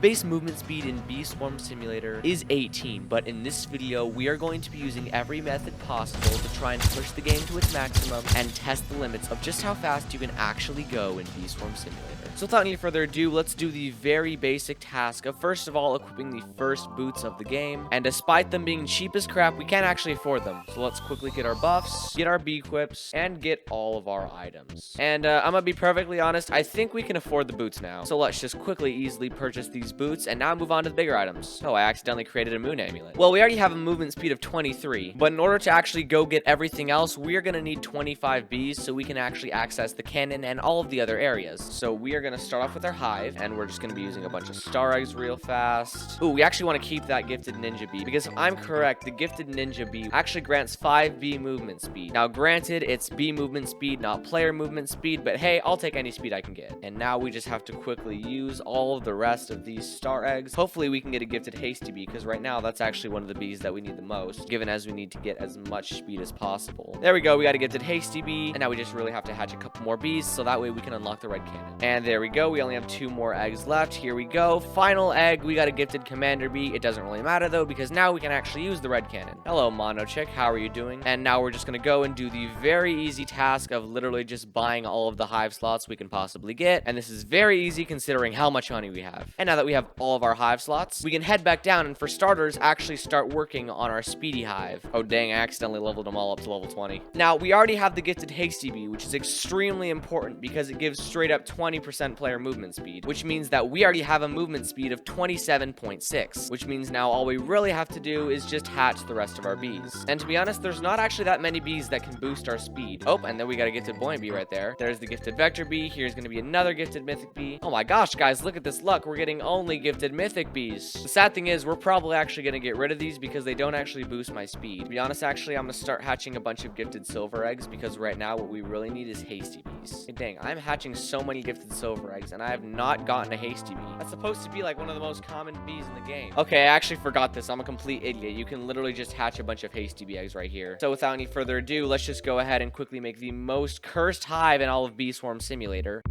base movement speed in Bee Swarm Simulator is 18, but in this video, we are going to be using every method possible to try and push the game to its maximum and test the limits of just how fast you can actually go in Bee Swarm Simulator. So without any further ado, let's do the very basic task of first of all equipping the first boots of the game. And despite them being cheap as crap, we can't actually afford them. So let's quickly get our buffs, get our bee equips, and get all of our items. And I'm gonna be perfectly honest, I think we can afford the boots now. So let's just quickly easily purchase these boots and now move on to the bigger items. Oh, I accidentally created a moon amulet. Well, we already have a movement speed of 23, but in order to actually go get everything else, we are gonna need 25 bees so we can actually access the cannon and all of the other areas. So we are gonna start off with our hive, and we're just gonna be using a bunch of star eggs real fast. Ooh, we actually want to keep that gifted ninja bee, because if I'm correct, the gifted ninja bee actually grants 5 bee movement speed. Now granted, it's bee movement speed, not player movement speed, but hey, I'll take any speed I can get. And now we just have to quickly use all of the rest of these star eggs. Hopefully we can get a gifted hasty bee, because right now that's actually one of the bees that we need the most, given as we need to get as much speed as possible. There we go, we got a gifted hasty bee, and now we just really have to hatch a couple more bees so that way we can unlock the red cannon. And there we go, we only have 2 more eggs left. Here we go, final egg, we got a gifted commander bee. It doesn't really matter though, because now we can actually use the red cannon. Hello mono chick, how are you doing? And now we're just gonna go and do the very easy task of literally just buying all of the hive slots we can possibly get, and this is very easy considering how much honey we have. And now that we have all of our hive slots, we can head back down and for starters actually start working on our speedy hive. Oh dang, I accidentally leveled them all up to level 20. Now we already have the gifted hasty bee, which is extremely important because it gives straight up 20% player movement speed, which means that we already have a movement speed of 27.6, which means now all we really have to do is just hatch the rest of our bees. And to be honest, there's not actually that many bees that can boost our speed. Oh, and then we got a gifted buoyant bee right there. There's the gifted vector bee. Here's going to be another gifted mythic bee. Oh my gosh, guys, look at this luck. We're getting only gifted mythic bees. The sad thing is, we're probably actually going to get rid of these because they don't actually boost my speed. To be honest, actually, I'm going to start hatching a bunch of gifted silver eggs because right now what we really need is hasty bees. Hey, dang, I'm hatching so many gifted silver eggs and I have not gotten a hasty bee. That's supposed to be like one of the most common bees in the game. Okay, I actually forgot this. I'm a complete idiot. You can literally just hatch a bunch of hasty bee eggs right here. So without any further ado, let's just go ahead and quickly make the most cursed hive in all of Bee Swarm Simulator.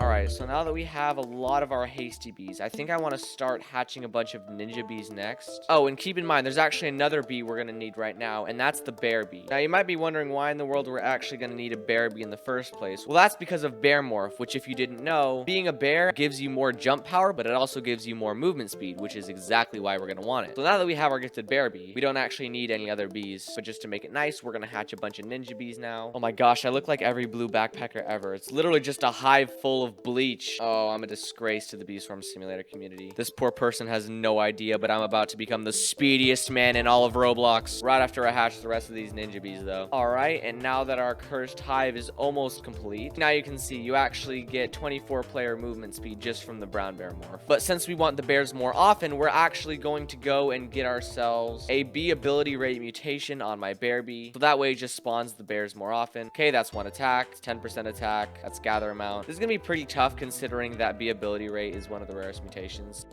Alright, so now that we have a lot of our hasty bees, I think I want to start hatching a bunch of ninja bees next. Oh, and keep in mind, there's actually another bee we're going to need right now, and that's the bear bee. Now, you might be wondering why in the world we're actually going to need a bear bee in the first place. Well, that's because of bear morph, which if you didn't know, being a bear gives you more jump power, but it also gives you more movement speed, which is exactly why we're going to want it. So now that we have our gifted bear bee, we don't actually need any other bees, but just to make it nice, we're going to hatch a bunch of ninja bees now. Oh my gosh, I look like every blue backpacker ever. It's literally just a hive full of bleach. Oh, I'm a disgrace to the Bee Swarm Simulator community. This poor person has no idea, but I'm about to become the speediest man in all of Roblox. Right after I hatch the rest of these ninja bees, though. Alright, and now that our cursed hive is almost complete, now you can see you actually get 24 player movement speed just from the brown bear morph. But since we want the bears more often, we're actually going to go and get ourselves a bee ability rate mutation on my bear bee. So that way it just spawns the bears more often. Okay, that's 1 attack, 10% attack, that's gather amount. This is gonna be pretty tough considering that bee ability rate is one of the rarest mutations.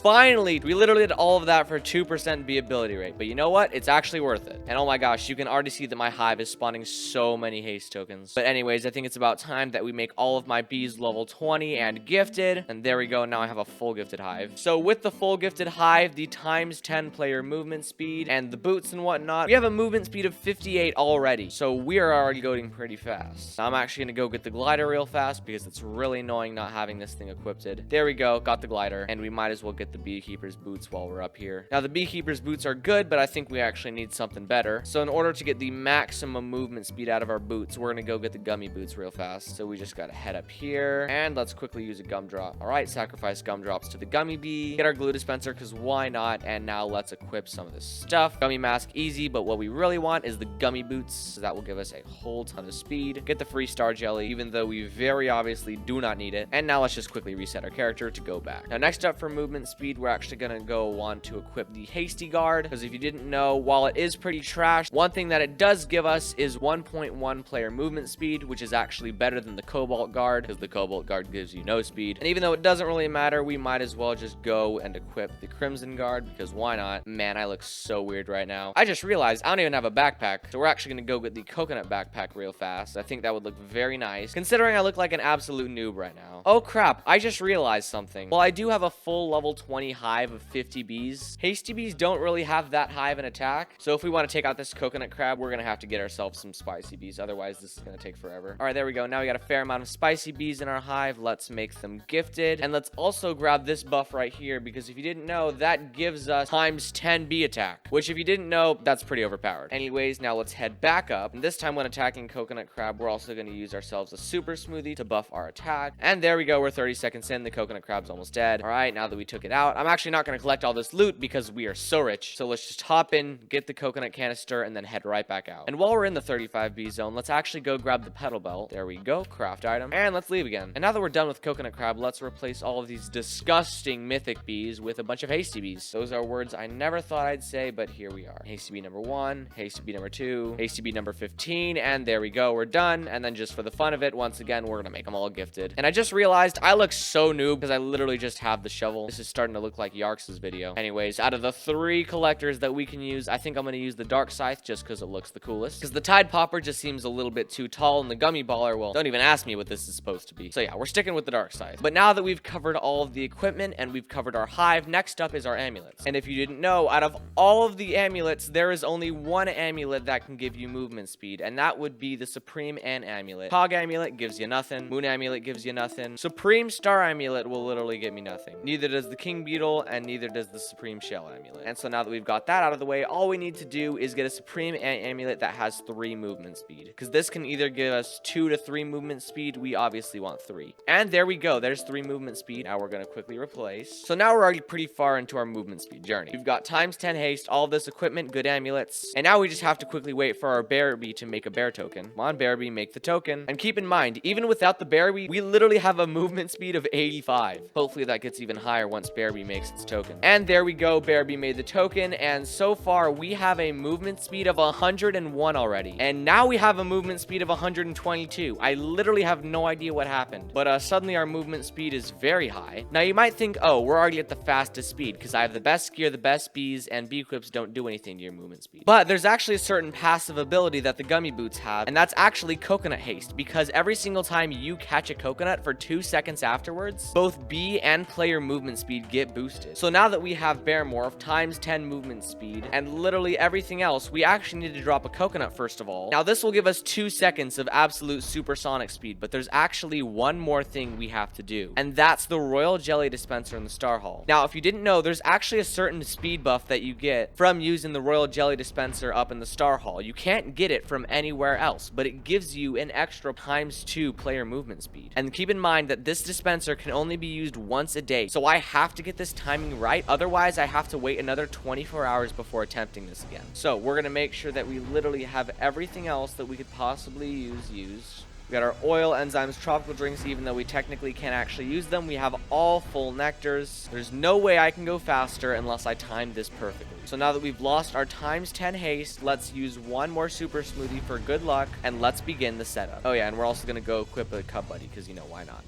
Finally, we literally did all of that for 2% bee ability rate. But you know what? It's actually worth it. And oh my gosh, you can already see that my hive is spawning so many haste tokens. But anyways, I think it's about time that we make all of my bees level 20 and gifted. And there we go. Now I have a full gifted hive. So with the full gifted hive, the times 10 player movement speed, and the boots and whatnot, we have a movement speed of 58 already. So we are already going pretty fast. Now I'm actually going to go get the glider real fast because it's really annoying not having this thing equipped. There we go. Got the glider. And we might as well get the beekeeper's boots while we're up here. Now the beekeeper's boots are good, but I think we actually need something better. So in order to get the maximum movement speed out of our boots, we're gonna go get the gummy boots real fast. So we just gotta head up here and let's quickly use a gumdrop. All right, sacrifice gumdrops to the gummy bee, get our glue dispenser because why not? And now let's equip some of this stuff. Gummy mask easy, but what we really want is the gummy boots. So that will give us a whole ton of speed. Get the free star jelly, even though we very obviously do not need it. And now let's just quickly reset our character to go back. Now next up for movement speed, speed, we're actually gonna go want to equip the hasty guard, because if you didn't know, while it is pretty trash, one thing that it does give us is 1.1 player movement speed, which is actually better than the cobalt guard, because the cobalt guard gives you no speed. And even though it doesn't really matter, we might as well just go and equip the crimson guard, because why not? Man, I look so weird right now. I just realized I don't even have a backpack, so we're actually gonna go get the coconut backpack real fast. I think that would look very nice, considering I look like an absolute noob right now. Oh crap, I just realized something. Well, I do have a full level 20 hive of 50 bees. Hasty bees don't really have that high of an attack, so if we want to take out this coconut crab, we're gonna have to get ourselves some spicy bees, otherwise this is gonna take forever. All right, there we go. Now we got a fair amount of spicy bees in our hive. Let's make them gifted, and let's also grab this buff right here, because if you didn't know, that gives us times 10 bee attack, which if you didn't know, that's pretty overpowered. Anyways, now let's head back up, and this time when attacking coconut crab, we're also gonna use ourselves a super smoothie to buff our attack. And there we go, we're 30 seconds in, the coconut crab's almost dead. All right, now that we took it out, I'm actually not gonna collect all this loot because we are so rich. So let's just hop in, get the coconut canister, and then head right back out. And while we're in the 35B zone, let's actually go grab the petal belt. There we go, craft item, and let's leave again. And now that we're done with coconut crab, let's replace all of these disgusting mythic bees with a bunch of hasty bees. Those are words I never thought I'd say, but here we are. Hasty bee number 1, hasty bee number 2, hasty bee number 15, and there we go, we're done. And then just for the fun of it, once again, we're gonna make them all gifted. And I just realized I look so noob because I literally just have the shovel. This is starting to look like Yarks' video. Anyways, out of the 3 collectors that we can use, I think I'm gonna use the dark scythe just because it looks the coolest. Because the tide popper just seems a little bit too tall, and the gummy baller, well, don't even ask me what this is supposed to be. So yeah, we're sticking with the dark scythe. But now that we've covered all of the equipment and we've covered our hive, next up is our amulets. And if you didn't know, out of all of the amulets, there is only one amulet that can give you movement speed, and that would be the Supreme Ant Amulet. Cog Amulet gives you nothing. Moon Amulet gives you nothing. Supreme Star Amulet will literally get me nothing. Neither does the King Beetle, and neither does the Supreme Shell Amulet. And so now that we've got that out of the way, all we need to do is get a Supreme Ant Amulet that has 3 movement speed, because this can either give us 2 to 3 movement speed. We obviously want 3. And there we go. There's 3 movement speed. Now we're going to quickly replace. So now we're already pretty far into our movement speed journey. We've got times 10 haste, all of this equipment, good amulets, and now we just have to quickly wait for our bear bee to make a bear token. Come on, bear bee, make the token. And keep in mind, even without the bear bee, we literally have a movement speed of 85. Hopefully that gets even higher once bear bee makes its token. And there we go, bear bee made the token, and so far we have a movement speed of 101 already. And now we have a movement speed of 122. I literally have no idea what happened, but suddenly our movement speed is very high. Now you might think, oh, we're already at the fastest speed because I have the best gear, the best bees, and bee quips don't do anything to your movement speed. But there's actually a certain passive ability that the gummy boots have, and that's actually coconut haste, because every single time you catch a coconut for 2 seconds afterwards, both bee and player movement speed get boosted. So now that we have bear morph times 10 movement speed and literally everything else, we actually need to drop a coconut first of all. Now this will give us 2 seconds of absolute supersonic speed, but there's actually one more thing we have to do, and that's the royal jelly dispenser in the Star Hall. Now if you didn't know, there's actually a certain speed buff that you get from using the royal jelly dispenser up in the Star Hall. You can't get it from anywhere else, but it gives you an extra times 2 player movement speed. And keep in mind that this dispenser can only be used once a day, so I have to get this timing right, otherwise I have to wait another 24 hours before attempting this again. So we're gonna make sure that we literally have everything else that we could possibly use. We got our oil, enzymes, tropical drinks, even though we technically can't actually use them. We have all full nectars. There's no way I can go faster unless I time this perfectly. So now that we've lost our times 10 haste, let's use one more super smoothie for good luck, and let's begin the setup. Oh yeah, and we're also gonna go equip a Cub Buddy, because you know, why not?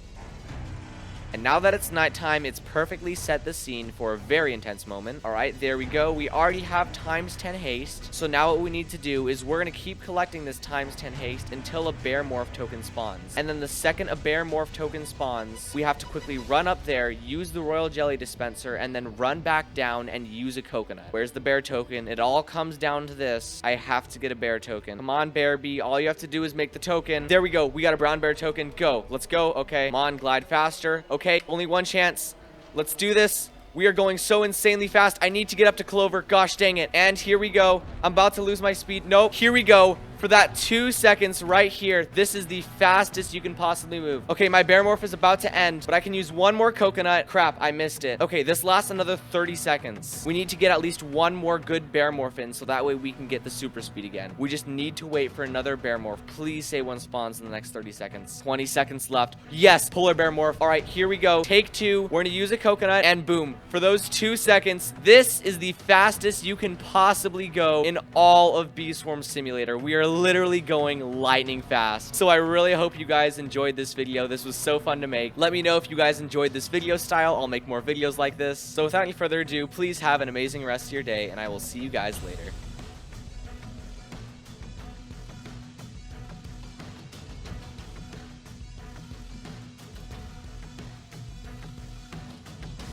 And now that it's nighttime, it's perfectly set the scene for a very intense moment. All right, there we go. We already have times 10 haste. So now what we need to do is we're going to keep collecting this times 10 haste until a bear morph token spawns. And then the second a bear morph token spawns, we have to quickly run up there, use the royal jelly dispenser, and then run back down and use a coconut. Where's the bear token? It all comes down to this. I have to get a bear token. Come on, bear bee. All you have to do is make the token. There we go. We got a brown bear token. Go. Let's go. Okay. Come on, glide faster. Okay, only one chance. Let's do this. We are going so insanely fast. I need to get up to Clover. Gosh dang it. And here we go. I'm about to lose my speed. Nope. Here we go. for that 2 seconds right here. This is the fastest you can possibly move. Okay, my bear morph is about to end, but I can use one more coconut. Crap, I missed it. Okay, this lasts another 30 seconds. We need to get at least one more good bear morph in, so that way we can get the super speed again. We just need to wait for another bear morph. Please say one spawns in the next 30 seconds. 20 seconds left. Yes, polar bear morph. All right, here we go. Take 2. We're gonna use a coconut, and boom. For those 2 seconds, this is the fastest you can possibly go in all of Bee Swarm Simulator. We are literally going lightning fast. So I really hope you guys enjoyed this video. This was so fun to make. Let me know if you guys enjoyed this video style. I'll make more videos like this. So without any further ado, please have an amazing rest of your day, and I will see you guys later.